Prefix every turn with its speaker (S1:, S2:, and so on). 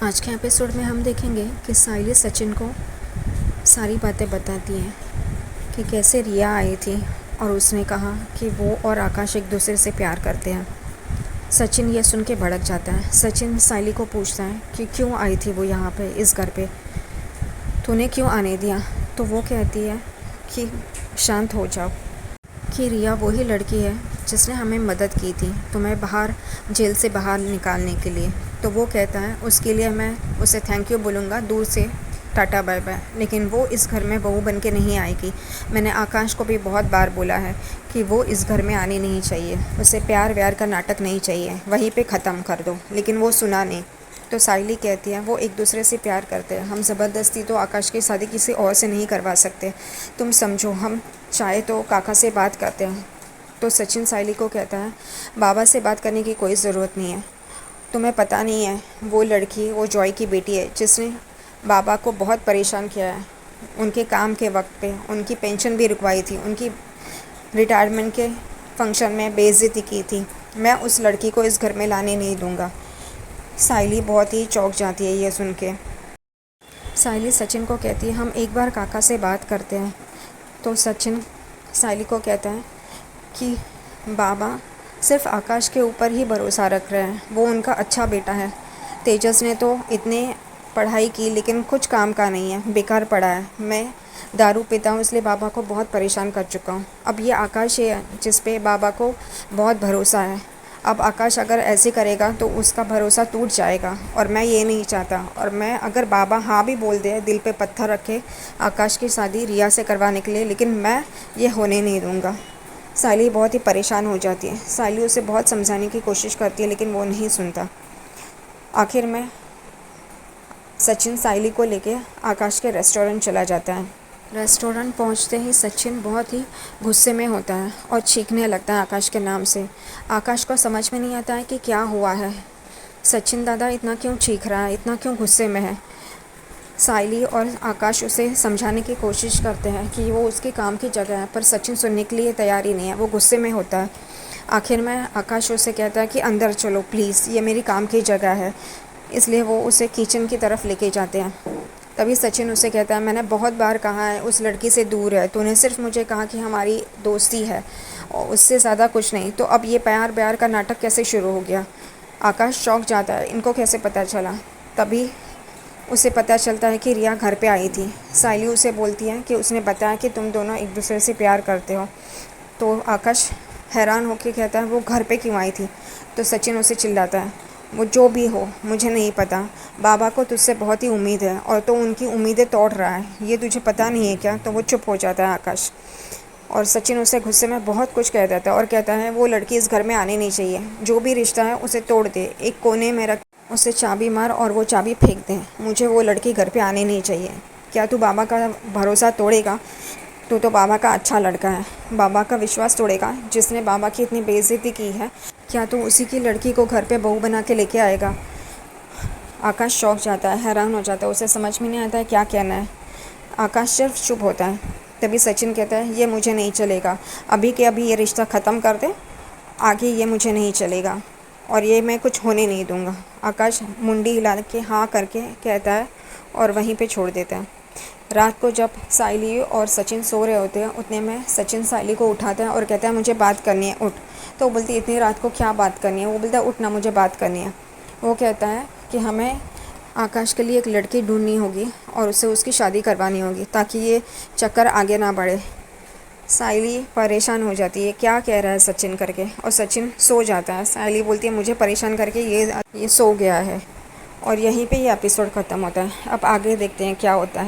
S1: आज के एपिसोड में हम देखेंगे कि साइली सचिन को सारी बातें बताती है कि कैसे रिया आई थी और उसने कहा कि वो और आकाश एक दूसरे से प्यार करते हैं। सचिन ये सुन के भड़क जाता है। सचिन साइली को पूछता है कि क्यों आई थी वो यहाँ पे, इस घर पे तूने क्यों आने दिया। तो वो कहती है कि शांत हो जाओ, कि रिया वही लड़की है जिसने हमें मदद की थी तुम्हें बाहर जेल से बाहर निकालने के लिए। तो वो कहता है उसके लिए मैं उसे थैंक यू बोलूँगा, दूर से टाटा बाय बाय, लेकिन वो इस घर में बहू बन के नहीं आएगी। मैंने आकाश को भी बहुत बार बोला है कि वो इस घर में आनी नहीं चाहिए, उसे प्यार व्यार का नाटक नहीं चाहिए, वहीं पे ख़त्म कर दो, लेकिन वो सुना नहीं। तो साइली कहती है वो एक दूसरे से प्यार करते हैं, हम ज़बरदस्ती तो आकाश की शादी किसी और से नहीं करवा सकते, तुम समझो, हम चाहे तो काका से बात करते हैं। तो सचिन साइली को कहता है बाबा से बात करने की कोई ज़रूरत नहीं है, तुम्हें पता नहीं है वो लड़की वो जॉय की बेटी है जिसने बाबा को बहुत परेशान किया है, उनके काम के वक्त पे उनकी पेंशन भी रुकवाई थी, उनकी रिटायरमेंट के फंक्शन में बेइज्जती की थी। मैं उस लड़की को इस घर में लाने नहीं दूंगा। साइली बहुत ही चौंक जाती है ये सुन के। साइली सचिन को कहती है हम एक बार काका से बात करते हैं। तो सचिन साइली को कहता है कि बाबा सिर्फ आकाश के ऊपर ही भरोसा रख रहे हैं, वो उनका अच्छा बेटा है। तेजस ने तो इतने पढ़ाई की लेकिन कुछ काम का नहीं है, बेकार पड़ा है। मैं दारू पीता हूँ इसलिए बाबा को बहुत परेशान कर चुका हूँ। अब ये आकाश है जिस पे बाबा को बहुत भरोसा है। अब आकाश अगर ऐसे करेगा तो उसका भरोसा टूट जाएगा और मैं ये नहीं चाहता। और मैं अगर बाबा हाँ भी बोल दे, दिल पे पत्थर रखे आकाश की शादी रिया से करवाने के लिए, लेकिन मैं ये होने नहीं दूँगा। साइली बहुत ही परेशान हो जाती है। साइली उसे बहुत समझाने की कोशिश करती है लेकिन वो नहीं सुनता। आखिर में सचिन साइली को लेके आकाश के रेस्टोरेंट चला जाता है। रेस्टोरेंट पहुंचते ही सचिन बहुत ही गुस्से में होता है और चीखने लगता है आकाश के नाम से। आकाश को समझ में नहीं आता है कि क्या हुआ है, सचिन दादा इतना क्यों चीख रहा है, इतना क्यों गुस्से में है। साइली और आकाश उसे समझाने की कोशिश करते हैं कि वो उसके काम की जगह है, पर सचिन सुनने के लिए तैयार ही नहीं है, वो गुस्से में होता है। आखिर में आकाश उसे कहता है कि अंदर चलो प्लीज़, ये मेरी काम की जगह है। इसलिए वो उसे किचन की तरफ लेके जाते हैं। तभी सचिन उसे कहता है मैंने बहुत बार कहा है उस लड़की से दूर है, तूने सिर्फ मुझे कहा कि हमारी दोस्ती है और उससे ज़्यादा कुछ नहीं, तो अब ये प्यार ब्यार का नाटक कैसे शुरू हो गया। आकाश चौंक जाता है, इनको कैसे पता चला। तभी उसे पता चलता है कि रिया घर पे आई थी। साइली उसे बोलती है कि उसने बताया कि तुम दोनों एक दूसरे से प्यार करते हो। तो आकाश हैरान होकर कहता है वो घर पे क्यों आई थी। तो सचिन उसे चिल्लाता है वो जो भी हो मुझे नहीं पता, बाबा को तुझसे बहुत ही उम्मीद है और तो उनकी उम्मीदें तोड़ रहा है, ये तुझे पता नहीं है क्या। तो वो चुप हो जाता है आकाश। और सचिन उसे गुस्से में बहुत कुछ कह देता है और कहता है वो लड़की इस घर में आनी नहीं चाहिए, जो भी रिश्ता है उसे तोड़ दे, एक कोने में रख, उसे चाबी मार और वो चाबी फेंक दे, मुझे वो लड़की घर पे आनी नहीं चाहिए। क्या तू बाबा का भरोसा तोड़ेगा? तू तो बाबा का अच्छा लड़का है, बाबा का विश्वास तोड़ेगा जिसने बाबा की इतनी बेइज्जती की है। क्या तू उसी की लड़की को घर पे बहू बना के लेके आएगा? आकाश चौंक जाता है, हैरान हो जाता है, उसे समझ में नहीं आता है क्या कहना है। आकाश सिर्फ चुप होता है। तभी सचिन कहता है ये मुझे नहीं चलेगा, अभी के अभी ये रिश्ता ख़त्म कर दे, आगे ये मुझे नहीं चलेगा और ये मैं कुछ होने नहीं दूँगा। आकाश मुंडी हिला के हाँ करके कहता है और वहीं पे छोड़ देता है। रात को जब साइली और सचिन सो रहे होते हैं उतने में सचिन साइली को उठाता है और कहता है मुझे बात करनी है, उठ। तो वो बोलती है इतनी रात को क्या बात करनी है। वो बोलता है उठ ना, मुझे बात करनी है। वो कहता है कि हमें आकाश के लिए एक लड़की ढूंढनी होगी और उससे उसकी शादी करवानी होगी ताकि ये चक्कर आगे ना बढ़े। साइली परेशान हो जाती है, क्या कह रहा है सचिन करके, और सचिन सो जाता है। साइली बोलती है मुझे परेशान करके ये सो गया है। और यहीं पे ये एपिसोड ख़त्म होता है। अब आगे देखते हैं क्या होता है।